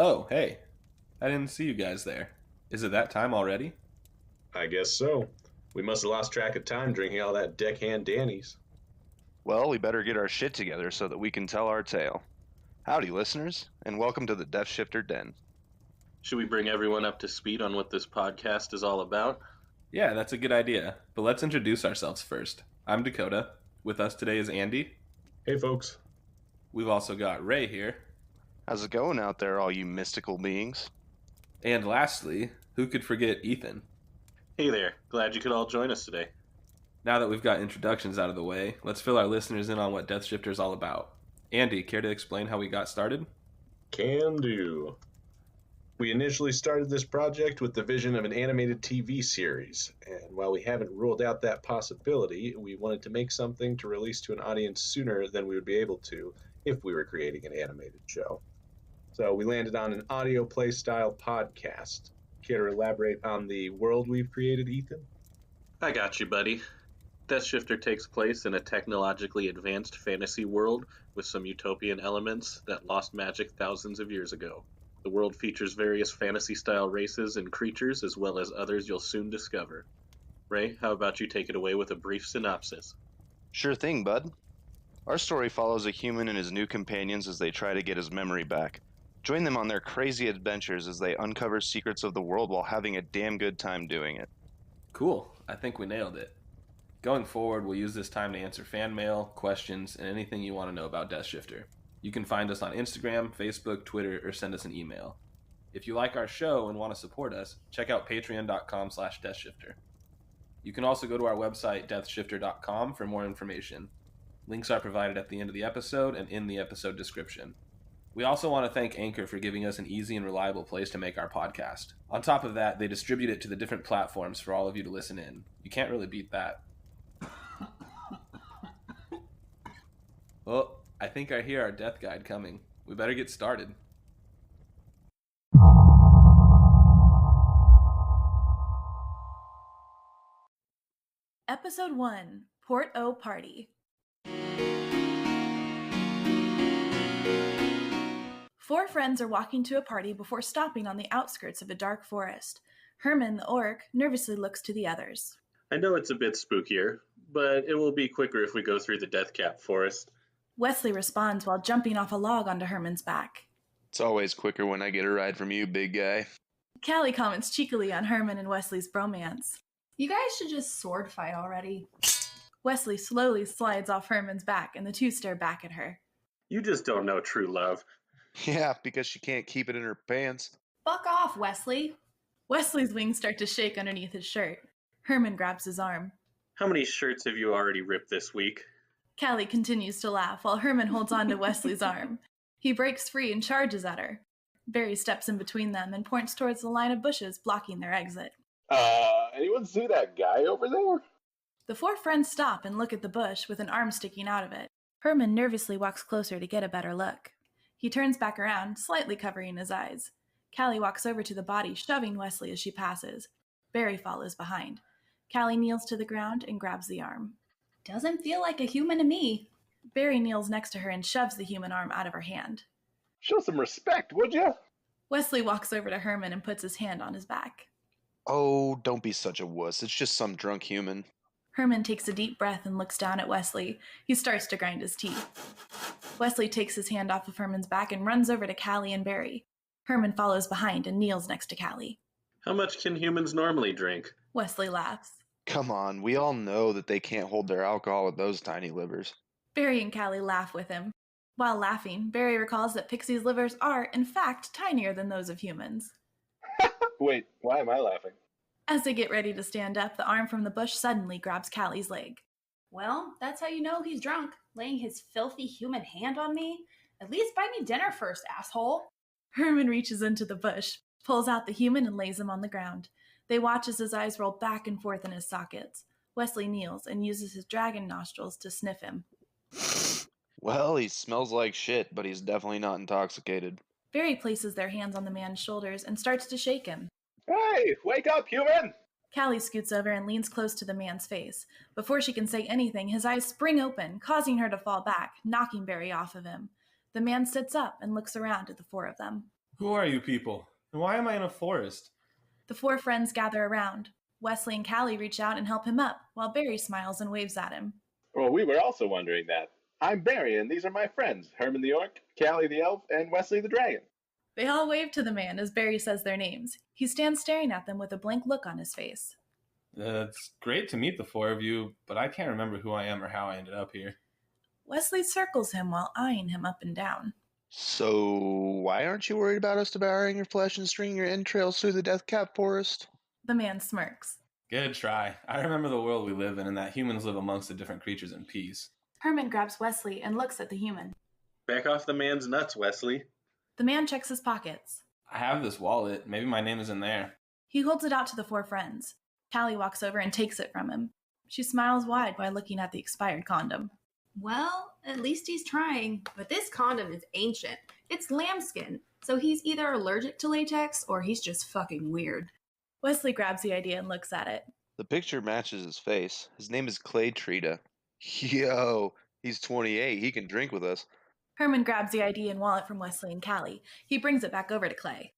Oh, hey. I didn't see you guys there. Is it that time already? I guess so. We must have lost track of time drinking all that deckhand Danny's. Well, we better get our shit together so that we can tell our tale. Howdy, listeners, and welcome to the DeathShifter Den. Should we bring everyone up to speed on what this podcast is all about? Yeah, that's a good idea. But let's introduce ourselves first. I'm Dakota. With us today is Andy. Hey, folks. We've also got Ray here. How's it going out there, all you mystical beings? And lastly, who could forget Ethan? Hey there, glad you could all join us today. Now that we've got introductions out of the way, let's fill our listeners in on what DeathShifter is all about. Andy, care to explain how we got started? Can do. We initially started this project with the vision of an animated TV series, and while we haven't ruled out that possibility, we wanted to make something to release to an audience sooner than we would be able to if we were creating an animated show. So we landed on an audio play style podcast. Care to elaborate on the world we've created, Ethan? I got you, buddy. DeathShifter takes place in a technologically advanced fantasy world with some utopian elements that lost magic thousands of years ago. The world features various fantasy-style races and creatures, as well as others you'll soon discover. Ray, how about you take it away with a brief synopsis? Sure thing, bud. Our story follows a human and his new companions as they try to get his memory back. Join them on their crazy adventures as they uncover secrets of the world while having a damn good time doing it. Cool. I think we nailed it. Going forward, we'll use this time to answer fan mail, questions, and anything you want to know about DeathShifter. You can find us on Instagram, Facebook, Twitter, or send us an email. If you like our show and want to support us, check out patreon.com/DeathShifter. You can also go to our website, deathshifter.com, for more information. Links are provided at the end of the episode and in the episode description. We also want to thank Anchor for giving us an easy and reliable place to make our podcast. On top of that, they distribute it to the different platforms for all of you to listen in. You can't really beat that. Well, I think I hear our death guide coming. We better get started. Episode 1, Port O Party. Four friends are walking to a party before stopping on the outskirts of a dark forest. Herman, the orc, nervously looks to the others. I know it's a bit spookier, but it will be quicker if we go through the Deathcap Forest. Wesley responds while jumping off a log onto Herman's back. It's always quicker when I get a ride from you, big guy. Cali comments cheekily on Herman and Wesley's bromance. You guys should just sword fight already. Wesley slowly slides off Herman's back, and the two stare back at her. You just don't know true love. Yeah, because she can't keep it in her pants. Fuck off, Wesley. Wesley's wings start to shake underneath his shirt. Herman grabs his arm. How many shirts have you already ripped this week? Cali continues to laugh while Herman holds on to Wesley's arm. He breaks free and charges at her. Barry steps in between them and points towards the line of bushes blocking their exit. Anyone see that guy over there? The four friends stop and look at the bush with an arm sticking out of it. Herman nervously walks closer to get a better look. He turns back around, slightly covering his eyes. Cali walks over to the body, shoving Wesley as she passes. Barry follows behind. Cali kneels to the ground and grabs the arm. Doesn't feel like a human to me. Barry kneels next to her and shoves the human arm out of her hand. Show some respect, would you? Wesley walks over to Herman and puts his hand on his back. Oh, don't be such a wuss. It's just some drunk human. Herman takes a deep breath and looks down at Wesley. He starts to grind his teeth. Wesley takes his hand off of Herman's back and runs over to Cali and Barry. Herman follows behind and kneels next to Cali. How much can humans normally drink? Wesley laughs. Come on, we all know that they can't hold their alcohol with those tiny livers. Barry and Cali laugh with him. While laughing, Barry recalls that Pixie's livers are, in fact, tinier than those of humans. Wait, why am I laughing? As they get ready to stand up, the arm from the bush suddenly grabs Cali's leg. Well, that's how you know he's drunk. Laying his filthy human hand on me. At least buy me dinner first, asshole. Herman reaches into the bush, pulls out the human, and lays him on the ground. They watch as his eyes roll back and forth in his sockets. Wesley kneels and uses his dragon nostrils to sniff him. Well, he smells like shit, but he's definitely not intoxicated. Barry places their hands on the man's shoulders and starts to shake him. Hey, wake up, human! Cali scoots over and leans close to the man's face. Before she can say anything, his eyes spring open, causing her to fall back, knocking Barry off of him. The man sits up and looks around at the four of them. Who are you people? And why am I in a forest? The four friends gather around. Wesley and Cali reach out and help him up, while Barry smiles and waves at him. Well, we were also wondering that. I'm Barry, and these are my friends, Herman the Orc, Cali the Elf, and Wesley the Dragon. They all wave to the man as Barry says their names. He stands staring at them with a blank look on his face. It's great to meet the four of you, but I can't remember who I am or how I ended up here. Wesley circles him while eyeing him up and down. So, why aren't you worried about us devouring your flesh and stringing your entrails through the death-cap forest? The man smirks. Good try. I remember the world we live in and that humans live amongst the different creatures in peace. Herman grabs Wesley and looks at the human. Back off the man's nuts, Wesley. The man checks his pockets. I have this wallet. Maybe my name is in there. He holds it out to the four friends. Cali walks over and takes it from him. She smiles wide while looking at the expired condom. Well, at least he's trying. But this condom is ancient. It's lambskin, so he's either allergic to latex or he's just fucking weird. Wesley grabs the idea and looks at it. The picture matches his face. His name is Clay Trita. Yo, he's 28. He can drink with us. Herman grabs the ID and wallet from Wesley and Cali. He brings it back over to Clay.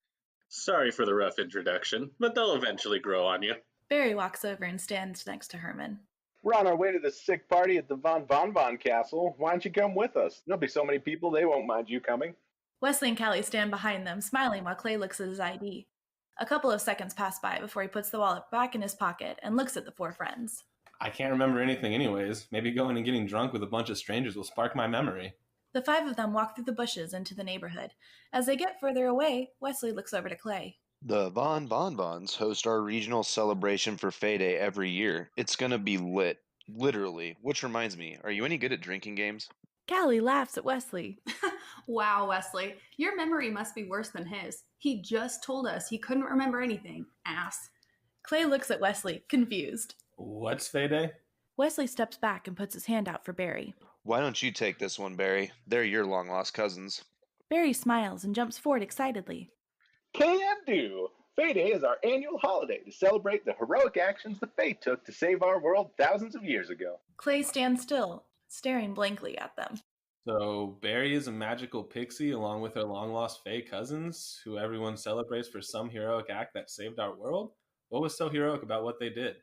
Sorry for the rough introduction, but they'll eventually grow on you. Barry walks over and stands next to Herman. We're on our way to the sick party at the VonVon castle. Why don't you come with us? There'll be so many people they won't mind you coming. Wesley and Cali stand behind them, smiling while Clay looks at his ID. A couple of seconds pass by before he puts the wallet back in his pocket and looks at the four friends. I can't remember anything anyways. Maybe going and getting drunk with a bunch of strangers will spark my memory. The five of them walk through the bushes into the neighborhood. As they get further away, Wesley looks over to Clay. The VonVons host our regional celebration for Fay Day every year. It's gonna be lit. Literally. Which reminds me, are you any good at drinking games? Cali laughs at Wesley. Wow, Wesley, your memory must be worse than his. He just told us he couldn't remember anything. Ass. Clay looks at Wesley, confused. What's Fay Day? Wesley steps back and puts his hand out for Barry. Why don't you take this one, Barry? They're your long-lost cousins. Barry smiles and jumps forward excitedly. Can do! Fay Day is our annual holiday to celebrate the heroic actions the Fae took to save our world thousands of years ago. Clay stands still, staring blankly at them. So Barry is a magical pixie along with her long-lost Fae cousins, who everyone celebrates for some heroic act that saved our world? What was so heroic about what they did?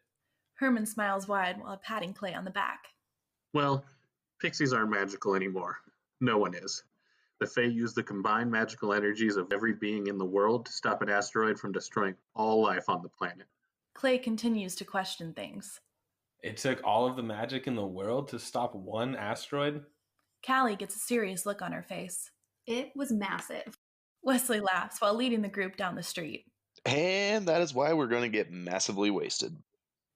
Herman smiles wide while patting Clay on the back. Well, pixies aren't magical anymore. No one is. The Fae use the combined magical energies of every being in the world to stop an asteroid from destroying all life on the planet. Clay continues to question things. It took all of the magic in the world to stop one asteroid? Cali gets a serious look on her face. It was massive. Wesley laughs while leading the group down the street. And that is why we're going to get massively wasted.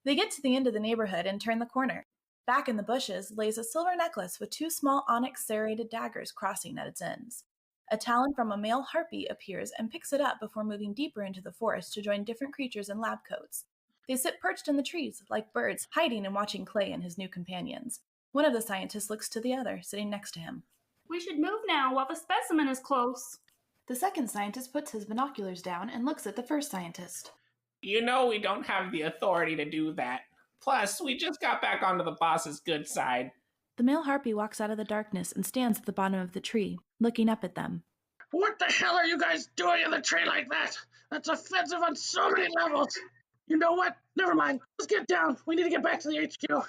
They get to the end of the neighborhood and turn the corner. Back in the bushes lays a silver necklace with two small onyx serrated daggers crossing at its ends. A talon from a male harpy appears and picks it up before moving deeper into the forest to join different creatures in lab coats. They sit perched in the trees, like birds, hiding and watching Clay and his new companions. One of the scientists looks to the other, sitting next to him. We should move now while the specimen is close. The second scientist puts his binoculars down and looks at the first scientist. You know we don't have the authority to do that. Plus, we just got back onto the boss's good side. The male harpy walks out of the darkness and stands at the bottom of the tree, looking up at them. What the hell are you guys doing in the tree like that? That's offensive on so many levels. You know what? Never mind. Let's get down. We need to get back to the HQ.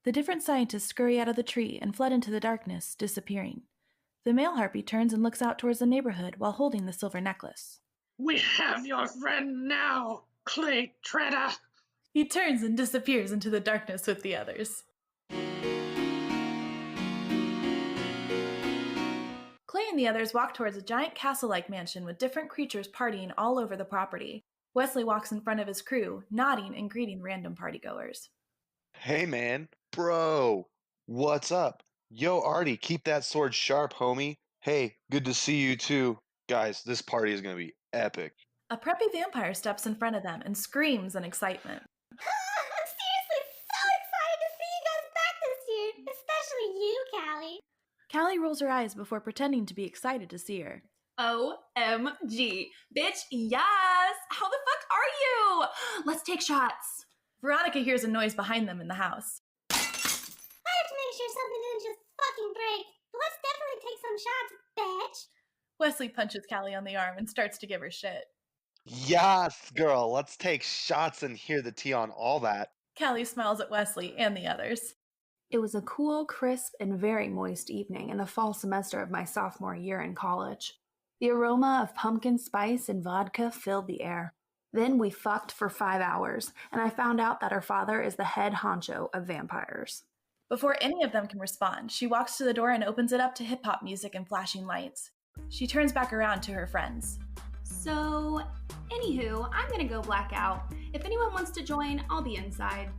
The different scientists scurry out of the tree and fled into the darkness, disappearing. The male harpy turns and looks out towards the neighborhood while holding the silver necklace. We have your friend now, Clay Treader. He turns and disappears into the darkness with the others. Clay and the others walk towards a giant castle-like mansion with different creatures partying all over the property. Wesley walks in front of his crew, nodding and greeting random partygoers. Hey, man. Bro. What's up? Yo, Artie, keep that sword sharp, homie. Hey, good to see you, too. Guys, this party is going to be epic. A preppy vampire steps in front of them and screams in excitement. I'm seriously so excited to see you guys back this year, especially you, Cali. Cali rolls her eyes before pretending to be excited to see her. OMG. Bitch, yes! How the fuck are you? Let's take shots. Veronica hears a noise behind them in the house. I have to make sure something didn't just fucking break, but let's definitely take some shots, bitch. Wesley punches Cali on the arm and starts to give her shit. Yes, girl, let's take shots and hear the tea on all that. Cali smiles at Wesley and the others. It was a cool, crisp, and very moist evening in the fall semester of my sophomore year in college. The aroma of pumpkin spice and vodka filled the air. Then we fucked for 5 hours, and I found out that her father is the head honcho of vampires. Before any of them can respond, she walks to the door and opens it up to hip-hop music and flashing lights. She turns back around to her friends. So, anywho, I'm gonna go black out. If anyone wants to join, I'll be inside.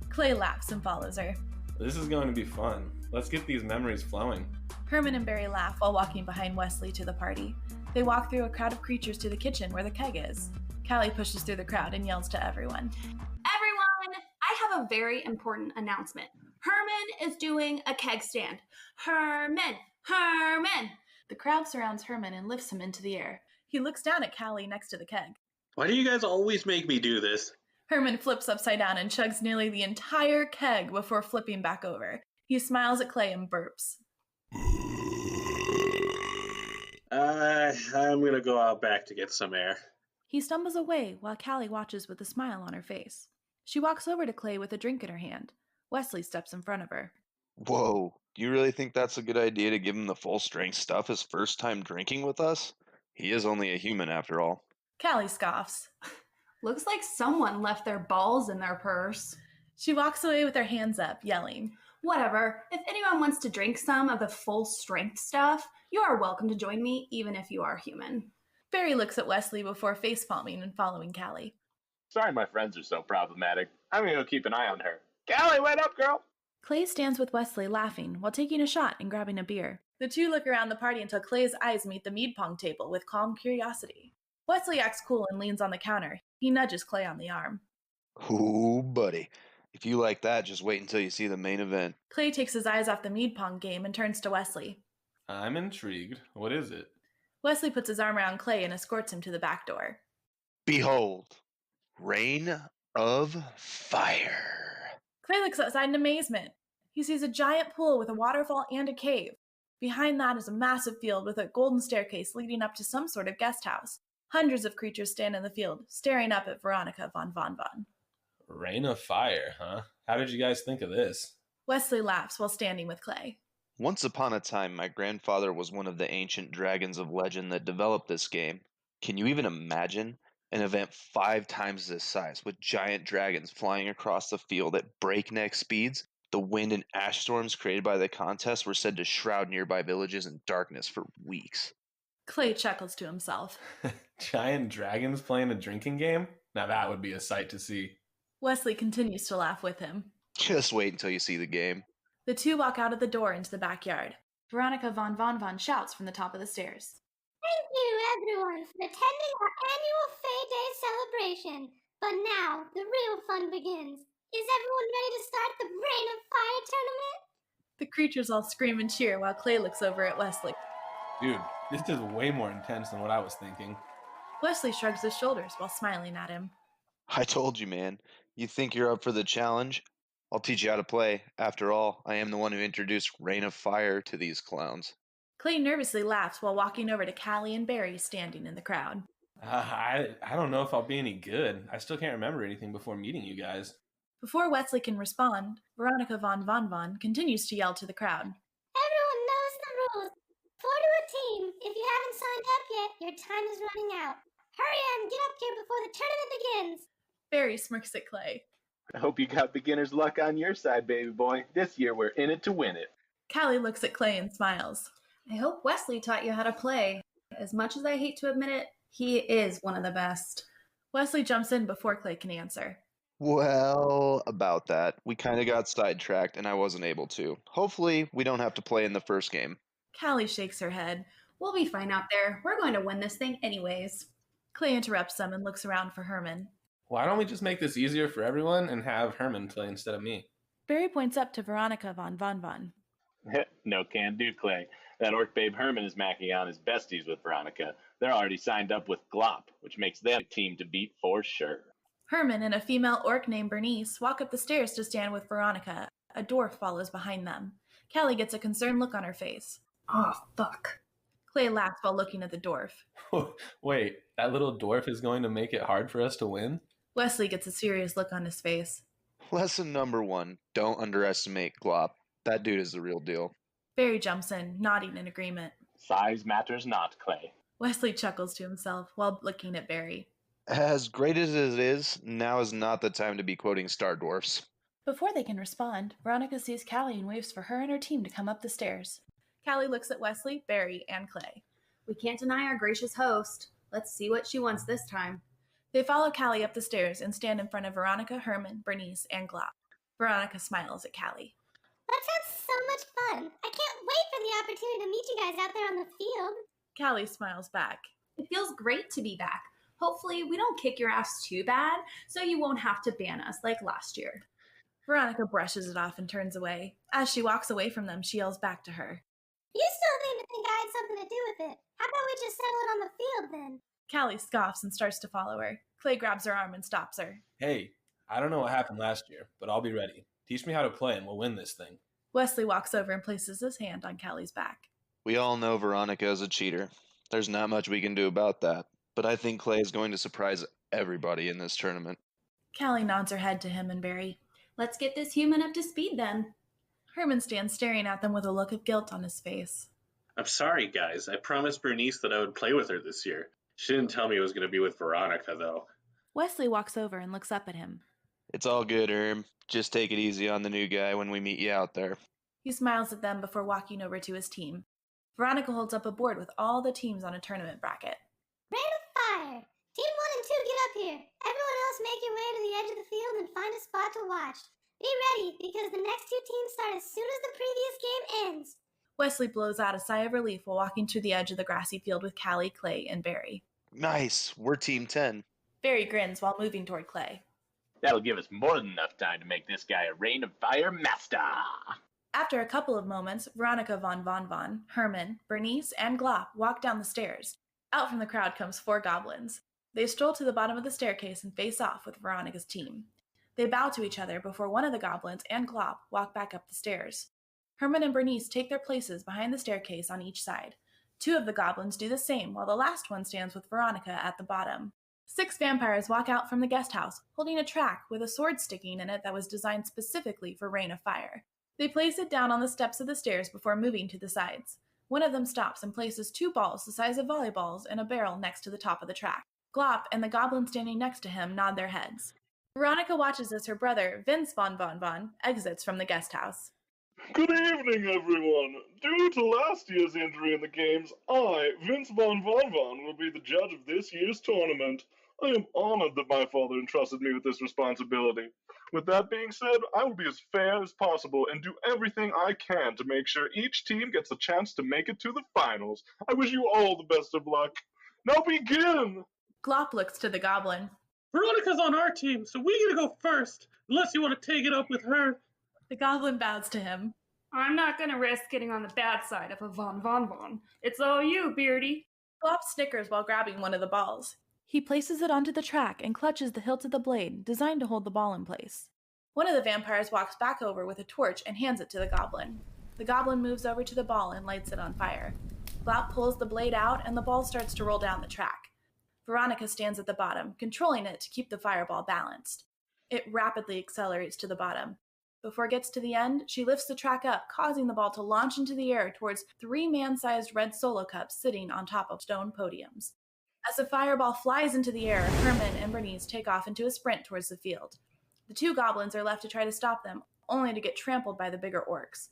Clay laughs and follows her. This is going to be fun. Let's get these memories flowing. Herman and Barry laugh while walking behind Wesley to the party. They walk through a crowd of creatures to the kitchen where the keg is. Cali pushes through the crowd and yells to everyone. Everyone, I have a very important announcement. Herman is doing a keg stand. Herman! Herman! The crowd surrounds Herman and lifts him into the air. He looks down at Cali next to the keg. Why do you guys always make me do this? Herman flips upside down and chugs nearly the entire keg before flipping back over. He smiles at Clay and burps. I'm gonna go out back to get some air. He stumbles away while Cali watches with a smile on her face. She walks over to Clay with a drink in her hand. Wesley steps in front of her. Whoa, do you really think that's a good idea to give him the full strength stuff his first time drinking with us? He is only a human after all. Cali scoffs. Looks like someone left their balls in their purse. She walks away with her hands up, yelling. Whatever. If anyone wants to drink some of the full strength stuff, you are welcome to join me, even if you are human. Barry looks at Wesley before facepalming and following Cali. Sorry my friends are so problematic. I'm gonna go keep an eye on her. Cali, wait up, girl! Clay stands with Wesley laughing while taking a shot and grabbing a beer. The two look around the party until Clay's eyes meet the mead pong table with calm curiosity. Wesley acts cool and leans on the counter. He nudges Clay on the arm. Ooh, buddy. If you like that, just wait until you see the main event. Clay takes his eyes off the mead pong game and turns to Wesley. I'm intrigued. What is it? Wesley puts his arm around Clay and escorts him to the back door. Behold, Rain of Fire. Clay looks outside in amazement. He sees a giant pool with a waterfall and a cave. Behind that is a massive field with a golden staircase leading up to some sort of guest house. Hundreds of creatures stand in the field, staring up at Veronica VonVon. Rain of Fire, huh? How did you guys think of this? Wesley laughs while standing with Clay. Once upon a time, my grandfather was one of the ancient dragons of legend that developed this game. Can you even imagine an event 5 times this size with giant dragons flying across the field at breakneck speeds? The wind and ash storms created by the contest were said to shroud nearby villages in darkness for weeks. Clay chuckles to himself. Giant dragons playing a drinking game? Now that would be a sight to see. Wesley continues to laugh with him. Just wait until you see the game. The two walk out of the door into the backyard. Veronica VonVon shouts from the top of the stairs. Thank you, everyone, for attending our annual Fae Day celebration. But now, the real fun begins. Is everyone ready to start the Rain of Fire tournament? The creatures all scream and cheer while Clay looks over at Wesley. Dude, this is way more intense than what I was thinking. Wesley shrugs his shoulders while smiling at him. I told you, man. You think you're up for the challenge? I'll teach you how to play. After all, I am the one who introduced Rain of Fire to these clowns. Clay nervously laughs while walking over to Cali and Barry standing in the crowd. I don't know if I'll be any good. I still can't remember anything before meeting you guys. Before Wesley can respond, Veronica VonVon continues to yell to the crowd. Everyone knows the rules. 4 to a team. If you haven't signed up yet, your time is running out. Hurry and get up here before the tournament begins. Barry smirks at Clay. I hope you got beginner's luck on your side, baby boy. This year we're in it to win it. Cali looks at Clay and smiles. I hope Wesley taught you how to play. As much as I hate to admit it, he is one of the best. Wesley jumps in before Clay can answer. Well, about that. We kind of got sidetracked and I wasn't able to. Hopefully, we don't have to play in the first game. Cali shakes her head. We'll be fine out there. We're going to win this thing anyways. Clay interrupts them and looks around for Herman. Why don't we just make this easier for everyone and have Herman play instead of me? Barry points up to Veronica VonVon. No can do, Clay. That orc babe Herman is macking on his besties with Veronica. They're already signed up with Glop, which makes them a team to beat for sure. Herman and a female orc named Bernice walk up the stairs to stand with Veronica. A dwarf follows behind them. Cali gets a concerned look on her face. Oh, fuck. Clay laughs while looking at the dwarf. Wait, that little dwarf is going to make it hard for us to win? Wesley gets a serious look on his face. Lesson number 1, don't underestimate Glop. That dude is the real deal. Barry jumps in, nodding in agreement. Size matters not, Clay. Wesley chuckles to himself while looking at Barry. As great as it is, now is not the time to be quoting Star Dwarfs. Before they can respond, Veronica sees Cali and waves for her and her team to come up the stairs. Cali looks at Wesley, Barry, and Clay. We can't deny our gracious host. Let's see what she wants this time. They follow Cali up the stairs and stand in front of Veronica, Herman, Bernice, and Glop. Veronica smiles at Cali. That sounds so much fun. I can't wait for the opportunity to meet you guys out there on the field. Cali smiles back. It feels great to be back. Hopefully, we don't kick your ass too bad, so you won't have to ban us like last year. Veronica brushes it off and turns away. As she walks away from them, she yells back to her. You still seem to think I had something to do with it. How about we just settle it on the field then? Cali scoffs and starts to follow her. Clay grabs her arm and stops her. Hey, I don't know what happened last year, but I'll be ready. Teach me how to play and we'll win this thing. Wesley walks over and places his hand on Cali's back. We all know Veronica is a cheater. There's not much we can do about that. But I think Clay is going to surprise everybody in this tournament. Cali nods her head to him and Barry. Let's get this human up to speed then. Herman stands staring at them with a look of guilt on his face. I'm sorry, guys. I promised Bernice that I would play with her this year. She didn't tell me it was going to be with Veronica, though. Wesley walks over and looks up at him. It's all good, Herm. Just take it easy on the new guy when we meet you out there. He smiles at them before walking over to his team. Veronica holds up a board with all the teams on a tournament bracket. Rain of fire! Team 1 and 2, get up here. Everyone else make your way to the edge of the field and find a spot to watch. Be ready, because the next 2 teams start as soon as the previous game ends. Wesley blows out a sigh of relief while walking to the edge of the grassy field with Cali, Clay, and Barry. Nice. We're Team 10. Barry grins while moving toward Clay. That'll give us more than enough time to make this guy a Rain of Fire master. After a couple of moments, Veronica VonVon, Herman, Bernice, and Glop walk down the stairs. Out from the crowd comes 4 goblins. They stroll to the bottom of the staircase and face off with Veronica's team. They bow to each other before one of the goblins and Glop walk back up the stairs. Herman and Bernice take their places behind the staircase on each side. 2 of the goblins do the same, while the last one stands with Veronica at the bottom. 6 vampires walk out from the guest house, holding a track with a sword sticking in it that was designed specifically for Rain of Fire. They place it down on the steps of the stairs before moving to the sides. One of them stops and places 2 balls the size of volleyballs in a barrel next to the top of the track. Glop and the goblin standing next to him nod their heads. Veronica watches as her brother, VonVon, exits from the guest house. Good evening, everyone. Due to last year's injury in the games, I, VonVon, will be the judge of this year's tournament. I am honored that my father entrusted me with this responsibility. With that being said, I will be as fair as possible and do everything I can to make sure each team gets a chance to make it to the finals. I wish you all the best of luck. Now begin! Glop looks to the goblin. Veronica's on our team, so we get to go first, unless you want to take it up with her. The goblin bows to him. I'm not gonna risk getting on the bad side of a VonVon. It's all you, Beardy. Glop snickers while grabbing one of the balls. He places it onto the track and clutches the hilt of the blade, designed to hold the ball in place. One of the vampires walks back over with a torch and hands it to the goblin. The goblin moves over to the ball and lights it on fire. Glop pulls the blade out and the ball starts to roll down the track. Veronica stands at the bottom, controlling it to keep the fireball balanced. It rapidly accelerates to the bottom. Before it gets to the end, she lifts the track up, causing the ball to launch into the air towards 3 man-sized red solo cups sitting on top of stone podiums. As the fireball flies into the air, Herman and Bernice take off into a sprint towards the field. The 2 goblins are left to try to stop them, only to get trampled by the bigger orcs.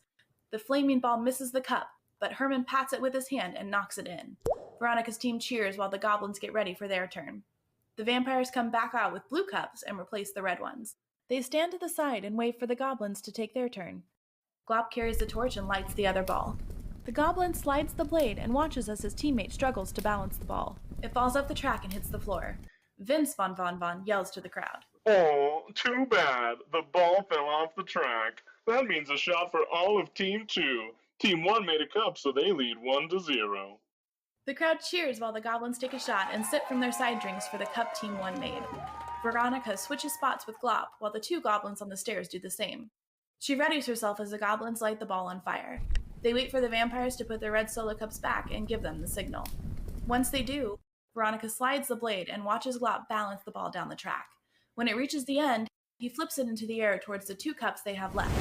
The flaming ball misses the cup, but Herman pats it with his hand and knocks it in. Veronica's team cheers while the goblins get ready for their turn. The vampires come back out with blue cups and replace the red ones. They stand to the side and wait for the goblins to take their turn. Glop carries the torch and lights the other ball. The goblin slides the blade and watches as his teammate struggles to balance the ball. It falls off the track and hits the floor. VonVon yells to the crowd. Oh, too bad. The ball fell off the track. That means a shot for all of Team 2. Team 1 made a cup, so they lead 1-0. The crowd cheers while the goblins take a shot and sip from their side drinks for the cup Team 1 made. Veronica switches spots with Glop while the 2 goblins on the stairs do the same. She readies herself as the goblins light the ball on fire. They wait for the vampires to put their red solo cups back and give them the signal. Once they do, Veronica slides the blade and watches Glop balance the ball down the track. When it reaches the end, he flips it into the air towards the 2 cups they have left.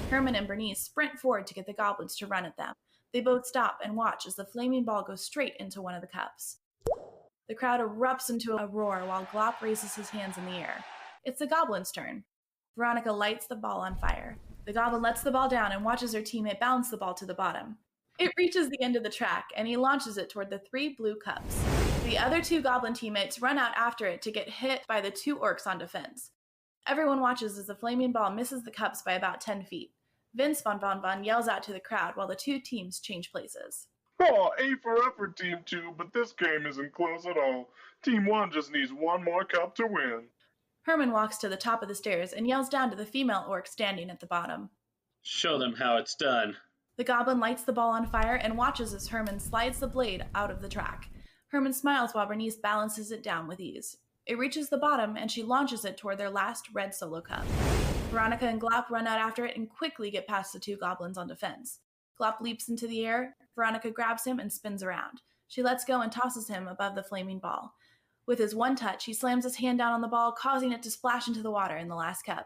Herman and Bernice sprint forward to get the goblins to run at them. They both stop and watch as the flaming ball goes straight into one of the cups. The crowd erupts into a roar while Glop raises his hands in the air. It's the goblin's turn. Veronica lights the ball on fire. The goblin lets the ball down and watches her teammate bounce the ball to the bottom. It reaches the end of the track, and he launches it toward the 3 blue cups. The other 2 goblin teammates run out after it to get hit by the 2 orcs on defense. Everyone watches as the flaming ball misses the cups by about 10 feet. VonVon yells out to the crowd while the 2 teams change places. Oh, A for effort, Team 2, but this game isn't close at all. Team 1 just needs 1 more cup to win. Herman walks to the top of the stairs and yells down to the female orc standing at the bottom. Show them how it's done. The goblin lights the ball on fire and watches as Herman slides the blade out of the track. Herman smiles while Bernice balances it down with ease. It reaches the bottom and she launches it toward their last red solo cup. Veronica and Glop run out after it and quickly get past the 2 goblins on defense. Glop leaps into the air, Veronica grabs him and spins around. She lets go and tosses him above the flaming ball. With his one touch, he slams his hand down on the ball, causing it to splash into the water in the last cup.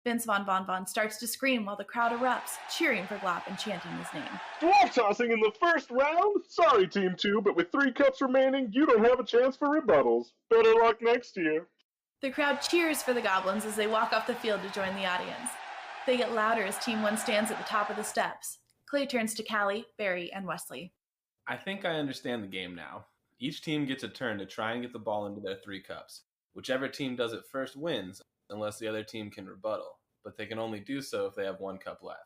VonVon starts to scream while the crowd erupts, cheering for Glop and chanting his name. Dwarf tossing in the first round? Sorry, Team 2, but with 3 cups remaining, you don't have a chance for rebuttals. Better luck next year. The crowd cheers for the goblins as they walk off the field to join the audience. They get louder as Team 1 stands at the top of the steps. Clay turns to Cali, Barry, and Wesley. I think I understand the game now. Each team gets a turn to try and get the ball into their 3 cups. Whichever team does it first wins, unless the other team can rebuttal, but they can only do so if they have 1 cup left.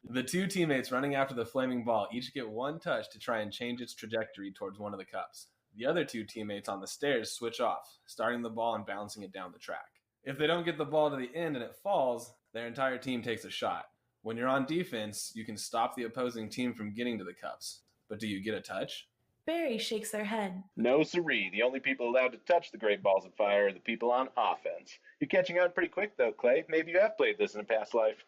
The 2 teammates running after the flaming ball each get 1 touch to try and change its trajectory towards one of the cups. The other 2 teammates on the stairs switch off, starting the ball and bouncing it down the track. If they don't get the ball to the end and it falls, their entire team takes a shot. When you're on defense, you can stop the opposing team from getting to the cups. But do you get a touch? Barry shakes their head. No siree. The only people allowed to touch the great balls of fire are the people on offense. You're catching on pretty quick, though, Clay. Maybe you have played this in a past life.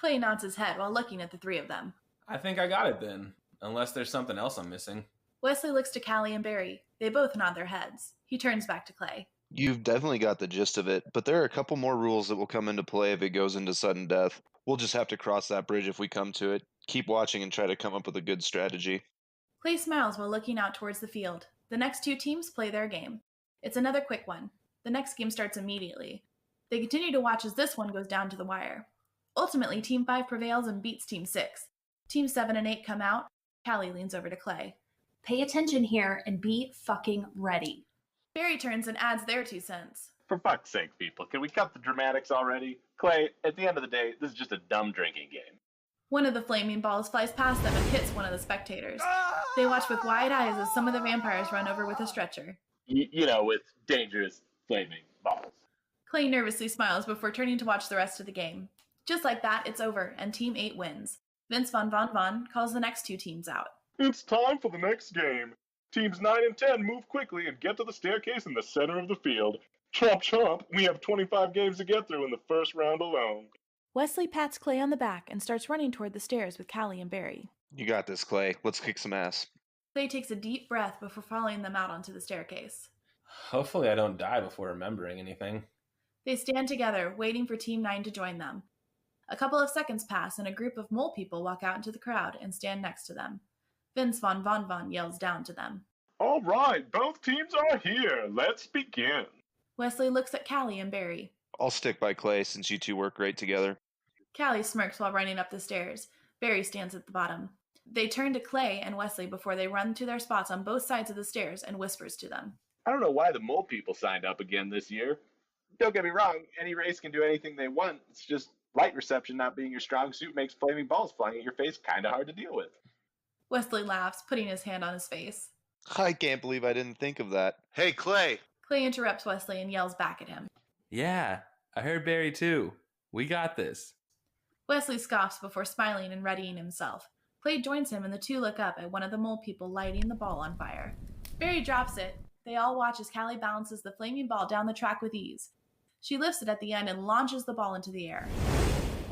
Clay nods his head while looking at the 3 of them. I think I got it then, unless there's something else I'm missing. Wesley looks to Cali and Barry. They both nod their heads. He turns back to Clay. You've definitely got the gist of it, but there are a couple more rules that will come into play if it goes into sudden death. We'll just have to cross that bridge if we come to it. Keep watching and try to come up with a good strategy. Clay smiles while looking out towards the field. The next 2 teams play their game. It's another quick one. The next game starts immediately. They continue to watch as this one goes down to the wire. Ultimately, Team 5 prevails and beats Team 6. Team 7 and 8 come out. Cali leans over to Clay. Pay attention here and be fucking ready. Barry turns and adds their 2 cents. For fuck's sake, people, can we cut the dramatics already? Clay, at the end of the day, this is just a dumb drinking game. One of the flaming balls flies past them and hits one of the spectators. They watch with wide eyes as some of the vampires run over with a stretcher. You know, with dangerous flaming balls. Clay nervously smiles before turning to watch the rest of the game. Just like that, it's over, and Team 8 wins. VonVon calls the next 2 teams out. It's time for the next game. Teams 9 and 10 move quickly and get to the staircase in the center of the field. Chomp chomp, we have 25 games to get through in the first round alone. Wesley pats Clay on the back and starts running toward the stairs with Cali and Barry. You got this, Clay. Let's kick some ass. Clay takes a deep breath before following them out onto the staircase. Hopefully I don't die before remembering anything. They stand together, waiting for Team 9 to join them. A couple of seconds pass and a group of mole people walk out into the crowd and stand next to them. VonVon yells down to them. All right, both teams are here. Let's begin. Wesley looks at Cali and Barry. I'll stick by Clay since you 2 work great together. Cali smirks while running up the stairs. Barry stands at the bottom. They turn to Clay and Wesley before they run to their spots on both sides of the stairs and whispers to them. I don't know why the mole people signed up again this year. Don't get me wrong, any race can do anything they want. It's just light reception not being your strong suit makes flaming balls flying at your face kind of hard to deal with. Wesley laughs, putting his hand on his face. I can't believe I didn't think of that. Hey, Clay! Clay interrupts Wesley and yells back at him. Yeah, I heard Barry too. We got this. Wesley scoffs before smiling and readying himself. Clay joins him and the 2 look up at one of the mole people lighting the ball on fire. Barry drops it. They all watch as Cali balances the flaming ball down the track with ease. She lifts it at the end and launches the ball into the air.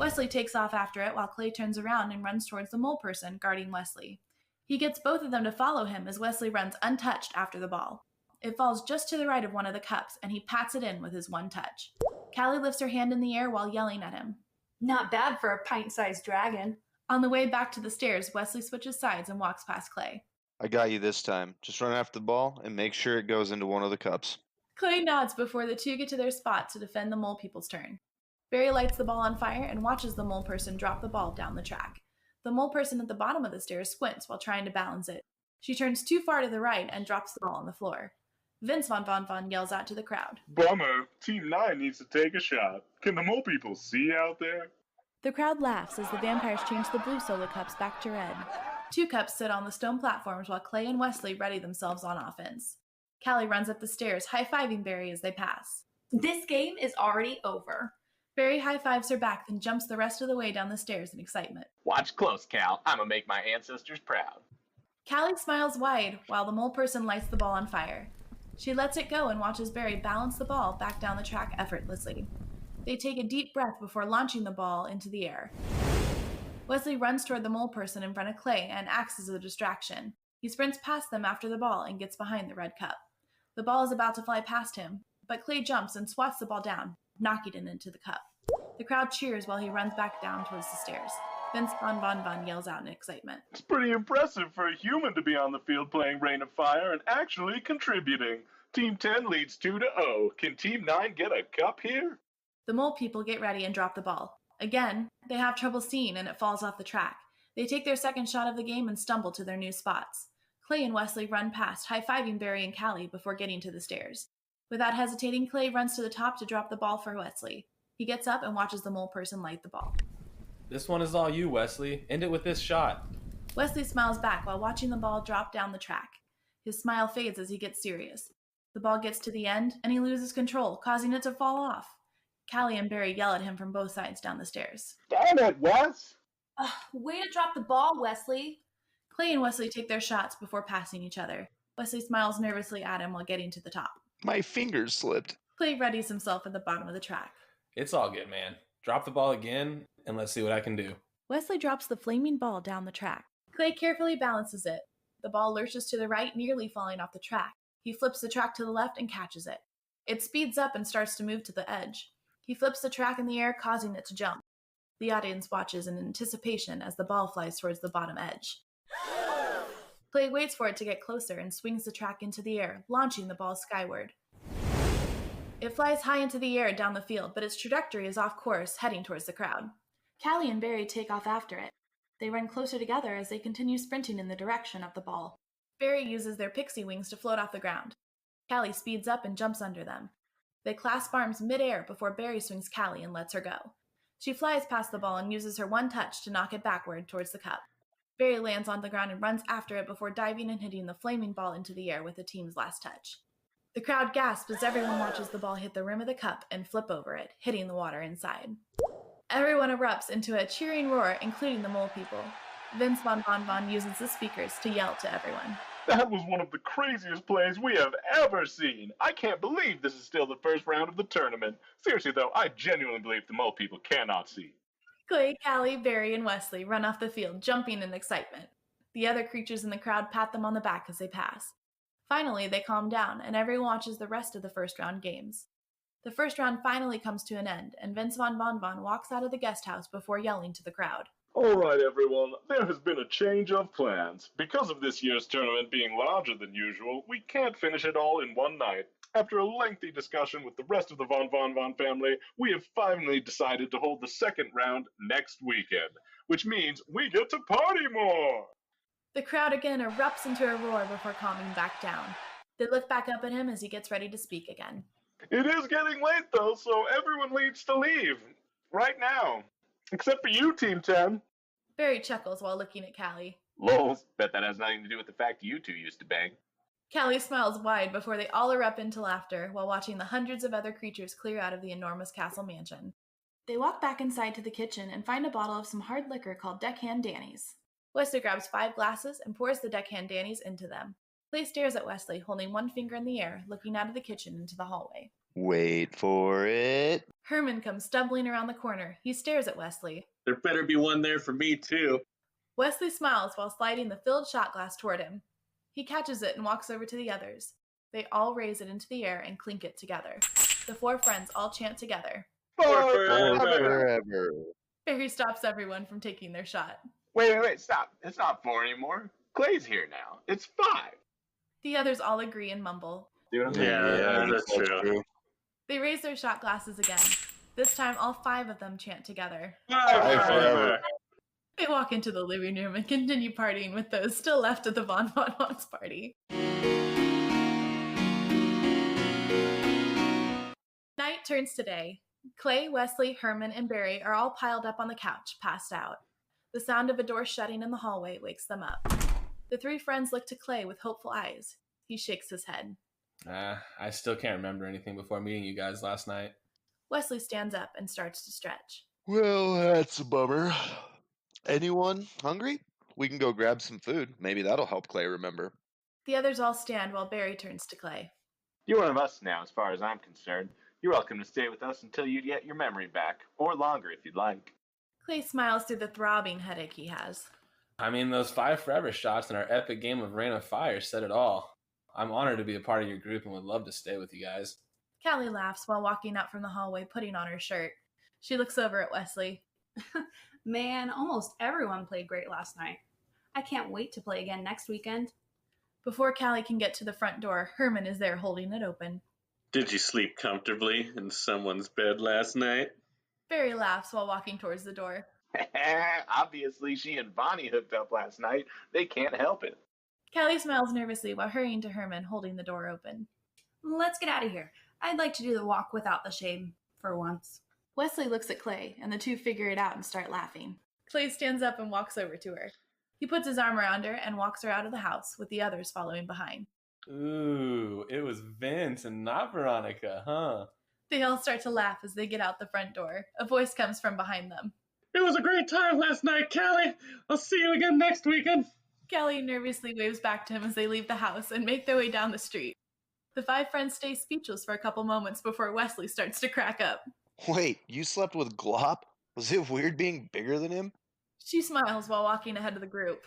Wesley takes off after it while Clay turns around and runs towards the mole person guarding Wesley. He gets both of them to follow him as Wesley runs untouched after the ball. It falls just to the right of one of the cups, and he pats it in with his one touch. Cali lifts her hand in the air while yelling at him. Not bad for a pint-sized dragon. On the way back to the stairs, Wesley switches sides and walks past Clay. I got you this time. Just run after the ball and make sure it goes into one of the cups. Clay nods before the two get to their spot to defend the mole people's turn. Barry lights the ball on fire and watches the mole person drop the ball down the track. The mole person at the bottom of the stairs squints while trying to balance it. She turns too far to the right and drops the ball on the floor. VonVon yells out to the crowd. Bummer. Team 9 needs to take a shot. Can the mole people see out there? The crowd laughs as the vampires change the blue solo cups back to red. 2 cups sit on the stone platforms while Clay and Wesley ready themselves on offense. Cali runs up the stairs, high-fiving Barry as they pass. This game is already over. Barry high-fives her back, then jumps the rest of the way down the stairs in excitement. Watch close, Cal. I'ma make my ancestors proud. Cali smiles wide while the mole person lights the ball on fire. She lets it go and watches Barry balance the ball back down the track effortlessly. They take a deep breath before launching the ball into the air. Wesley runs toward the mole person in front of Clay and acts as a distraction. He sprints past them after the ball and gets behind the red cup. The ball is about to fly past him, but Clay jumps and swats the ball down, knocking it into the cup. The crowd cheers while he runs back down towards the stairs. VonVon yells out in excitement. It's pretty impressive for a human to be on the field playing Rain of Fire and actually contributing. Team 10 leads 2-0. Can Team 9 get a cup here? The mole people get ready and drop the ball. Again, they have trouble seeing and it falls off the track. They take their second shot of the game and stumble to their new spots. Clay and Wesley run past, high-fiving Barry and Cali before getting to the stairs. Without hesitating, Clay runs to the top to drop the ball for Wesley. He gets up and watches the mole person light the ball. This one is all you, Wesley. End it with this shot. Wesley smiles back while watching the ball drop down the track. His smile fades as he gets serious. The ball gets to the end, and he loses control, causing it to fall off. Cali and Barry yell at him from both sides down the stairs. Damn it, Wes! Way to drop the ball, Wesley. Clay and Wesley take their shots before passing each other. Wesley smiles nervously at him while getting to the top. My fingers slipped. Clay readies himself at the bottom of the track. It's all good, man. Drop the ball again, and let's see what I can do. Wesley drops the flaming ball down the track. Clay carefully balances it. The ball lurches to the right, nearly falling off the track. He flips the track to the left and catches it. It speeds up and starts to move to the edge. He flips the track in the air, causing it to jump. The audience watches in anticipation as the ball flies towards the bottom edge. Clay waits for it to get closer and swings the track into the air, launching the ball skyward. It flies high into the air down the field, but its trajectory is off course, heading towards the crowd. Cali and Barry take off after it. They run closer together as they continue sprinting in the direction of the ball. Barry uses their pixie wings to float off the ground. Cali speeds up and jumps under them. They clasp arms mid-air before Barry swings Cali and lets her go. She flies past the ball and uses her one touch to knock it backward towards the cup. Barry lands on the ground and runs after it before diving and hitting the flaming ball into the air with the team's last touch. The crowd gasps as everyone watches the ball hit the rim of the cup and flip over it, hitting the water inside. Everyone erupts into a cheering roar, including the mole people. VonVon uses the speakers to yell to everyone. That was one of the craziest plays we have ever seen. I can't believe this is still the first round of the tournament. Seriously though, I genuinely believe the mole people cannot see. Clay, Cali, Barry, and Wesley run off the field, jumping in excitement. The other creatures in the crowd pat them on the back as they pass. Finally, they calm down, and everyone watches the rest of the first round games. The first round finally comes to an end, and VonVon walks out of the guest house before yelling to the crowd. Alright everyone, there has been a change of plans. Because of this year's tournament being larger than usual, we can't finish it all in one night. After a lengthy discussion with the rest of the VonVon family, we have finally decided to hold the second round next weekend, which means we get to party more! The crowd again erupts into a roar before calming back down. They look back up at him as he gets ready to speak again. It is getting late though, so everyone needs to leave. Right now. Except for you, Team 10. Barry chuckles while looking at Cali. Lols, bet that has nothing to do with the fact you two used to bang. Cali smiles wide before they all erupt into laughter while watching the hundreds of other creatures clear out of the enormous castle mansion. They walk back inside to the kitchen and find a bottle of some hard liquor called Deckhand Danny's. Wesley grabs 5 glasses and pours the Deckhand Danny's into them. Clay stares at Wesley, holding one finger in the air, looking out of the kitchen into the hallway. Wait for it. Herman comes stumbling around the corner. He stares at Wesley. There better be one there for me, too. Wesley smiles while sliding the filled shot glass toward him. He catches it and walks over to the others. They all raise it into the air and clink it together. The 4 friends all chant together. Forever. Barry stops everyone from taking their shot. Wait, stop. It's not 4 anymore. Clay's here now. It's 5. The others all agree and mumble. You know what I'm saying? Yeah, that's true. They raise their shot glasses again. This time, all 5 of them chant together. Forever. They walk into the living room and continue partying with those still left at the VonVon watch party. Night turns to day. Clay, Wesley, Herman, and Barry are all piled up on the couch, passed out. The sound of a door shutting in the hallway wakes them up. The 3 friends look to Clay with hopeful eyes. He shakes his head. I still can't remember anything before meeting you guys last night. Wesley stands up and starts to stretch. Well, that's a bummer. Anyone hungry? We can go grab some food. Maybe that'll help Clay remember. The others all stand while Barry turns to Clay. You're one of us now, as far as I'm concerned. You're welcome to stay with us until you get your memory back, or longer if you'd like. Clay smiles through the throbbing headache he has. I mean, those 5 forever shots in our epic game of Rain of Fire said it all. I'm honored to be a part of your group and would love to stay with you guys. Cali laughs while walking out from the hallway, putting on her shirt. She looks over at Wesley. Man, almost everyone played great last night. I can't wait to play again next weekend. Before Cali can get to the front door, Herman is there holding it open. Did you sleep comfortably in someone's bed last night? Barry laughs while walking towards the door. Obviously, she and Bonnie hooked up last night. They can't help it. Cali smiles nervously while hurrying to Herman, holding the door open. Let's get out of here. I'd like to do the walk without the shame, for once. Wesley looks at Clay, and the 2 figure it out and start laughing. Clay stands up and walks over to her. He puts his arm around her and walks her out of the house, with the others following behind. Ooh, it was Vince and not Veronica, huh? They all start to laugh as they get out the front door. A voice comes from behind them. It was a great time last night, Cali. I'll see you again next weekend. Cali nervously waves back to him as they leave the house and make their way down the street. The 5 friends stay speechless for a couple moments before Wesley starts to crack up. Wait, you slept with Glop? Was it weird being bigger than him? She smiles while walking ahead of the group.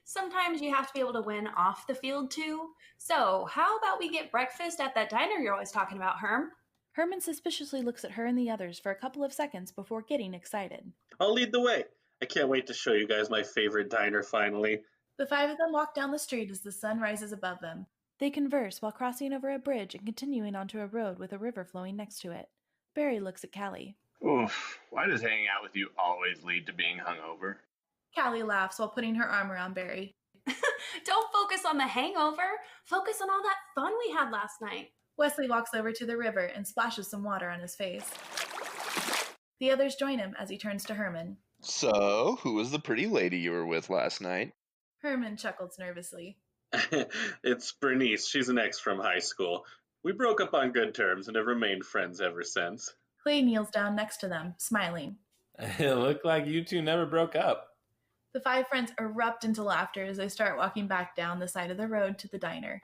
Sometimes you have to be able to win off the field, too. So, how about we get breakfast at that diner you're always talking about, Herm? Herman suspiciously looks at her and the others for a couple of seconds before getting excited. I'll lead the way. I can't wait to show you guys my favorite diner finally. The 5 of them walk down the street as the sun rises above them. They converse while crossing over a bridge and continuing onto a road with a river flowing next to it. Barry looks at Cali. Oof, why does hanging out with you always lead to being hungover? Cali laughs while putting her arm around Barry. Don't focus on the hangover. Focus on all that fun we had last night. Wesley walks over to the river and splashes some water on his face. The others join him as he turns to Herman. So, who was the pretty lady you were with last night? Herman chuckles nervously. It's Bernice. She's an ex from high school. We broke up on good terms and have remained friends ever since. Clay kneels down next to them, smiling. It looked like you 2 never broke up. The 5 friends erupt into laughter as they start walking back down the side of the road to the diner.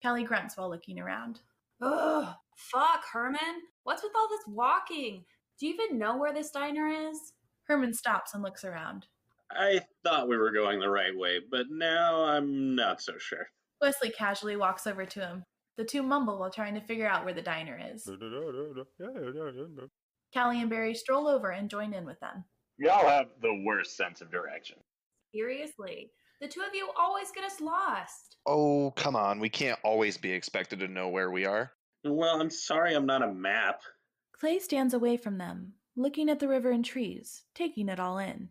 Cali grunts while looking around. Ugh, fuck, Herman. What's with all this walking? Do you even know where this diner is? Herman stops and looks around. I thought we were going the right way, but now I'm not so sure. Wesley casually walks over to him. The 2 mumble while trying to figure out where the diner is. Cali and Barry stroll over and join in with them. Y'all have the worst sense of direction. Seriously, the 2 of you always get us lost. Oh, come on. We can't always be expected to know where we are. Well, I'm sorry I'm not a map. Clay stands away from them, looking at the river and trees, taking it all in.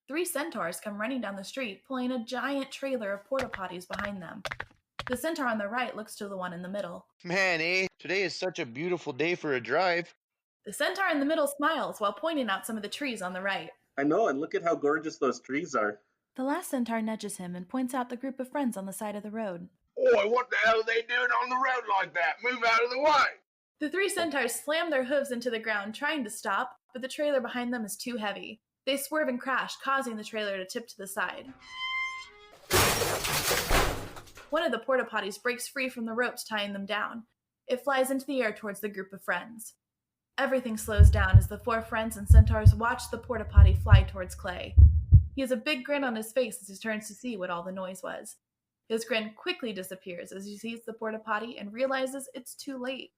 3 centaurs come running down the street, pulling a giant trailer of porta potties behind them. The centaur on the right looks to the one in the middle. Man, today is such a beautiful day for a drive. The centaur in the middle smiles while pointing out some of the trees on the right. I know, and look at how gorgeous those trees are. The last centaur nudges him and points out the group of friends on the side of the road. Boy, what the hell are they doing on the road like that? Move out of the way! The 3 centaurs slam their hooves into the ground, trying to stop, but the trailer behind them is too heavy. They swerve and crash, causing the trailer to tip to the side. One of the porta potties breaks free from the ropes tying them down. It flies into the air towards the group of friends. Everything slows down as the 4 friends and centaurs watch the porta potty fly towards Clay. He has a big grin on his face as he turns to see what all the noise was. His grin quickly disappears as he sees the porta potty and realizes it's too late.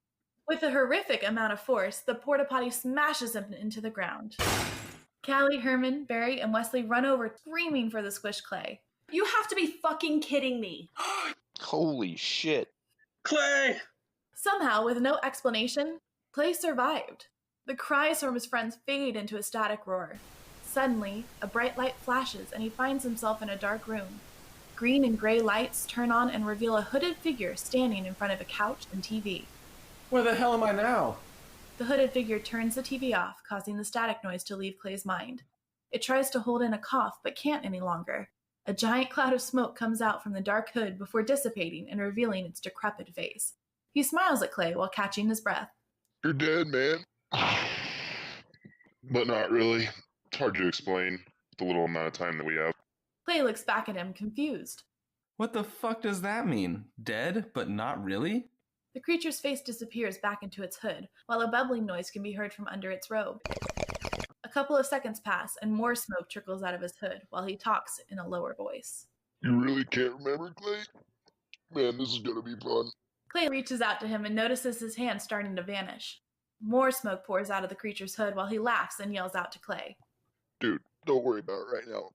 With a horrific amount of force, the porta potty smashes him into the ground. Cali, Herman, Barry, and Wesley run over, screaming for the squished Clay. You have to be fucking kidding me. Holy shit. Clay! Somehow, with no explanation, Clay survived. The cries from his friends fade into a static roar. Suddenly, a bright light flashes and he finds himself in a dark room. Green and gray lights turn on and reveal a hooded figure standing in front of a couch and TV. Where the hell am I now? The hooded figure turns the TV off, causing the static noise to leave Clay's mind. It tries to hold in a cough, but can't any longer. A giant cloud of smoke comes out from the dark hood before dissipating and revealing its decrepit face. He smiles at Clay while catching his breath. You're dead, man. But not really. It's hard to explain the little amount of time that we have. Clay looks back at him, confused. What the fuck does that mean? Dead, but not really? The creature's face disappears back into its hood, while a bubbling noise can be heard from under its robe. A couple of seconds pass, and more smoke trickles out of his hood, while he talks in a lower voice. You really can't remember, Clay? Man, this is gonna be fun. Clay reaches out to him and notices his hand starting to vanish. More smoke pours out of the creature's hood while he laughs and yells out to Clay. Dude, don't worry about it right now.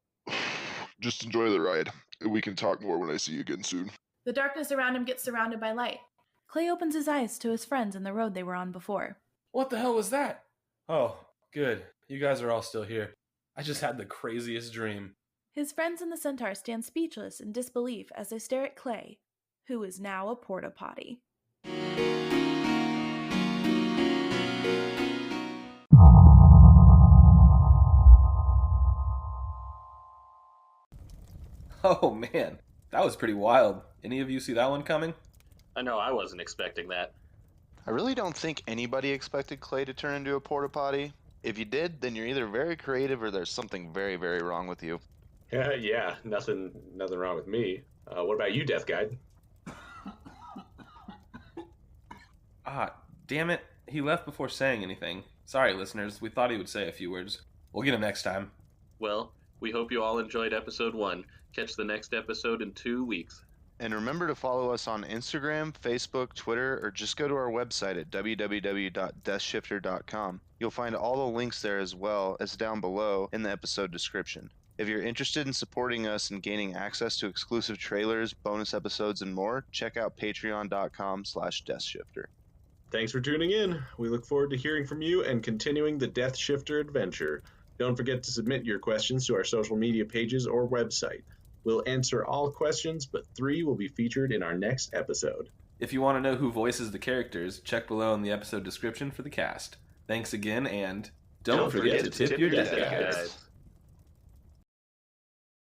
Just enjoy the ride. We can talk more when I see you again soon. The darkness around him gets surrounded by light. Clay opens his eyes to his friends in the road they were on before. What the hell was that? Oh, good. You guys are all still here. I just had the craziest dream. His friends and the centaur stand speechless in disbelief as they stare at Clay, who is now a porta potty. Oh man, that was pretty wild. Any of you see that one coming? I know I wasn't expecting that. I really don't think anybody expected Clay to turn into a porta potty. If you did, then you're either very creative or there's something very, very wrong with you. Yeah, nothing wrong with me. What about you, Death Guide? Ah, damn it. He left before saying anything. Sorry, listeners. We thought he would say a few words. We'll get him next time. Well, we hope you all enjoyed episode 1. Catch the next episode in 2 weeks. And remember to follow us on Instagram, Facebook, Twitter, or just go to our website at www.DeathShifter.com. You'll find all the links there as well as down below in the episode description. If you're interested in supporting us and gaining access to exclusive trailers, bonus episodes, and more, check out patreon.com/DeathShifter. Thanks for tuning in. We look forward to hearing from you and continuing the Death Shifter adventure. Don't forget to submit your questions to our social media pages or website. We'll answer all questions, but 3 will be featured in our next episode. If you want to know who voices the characters, check below in the episode description for the cast. Thanks again, and don't forget to tip your death guides.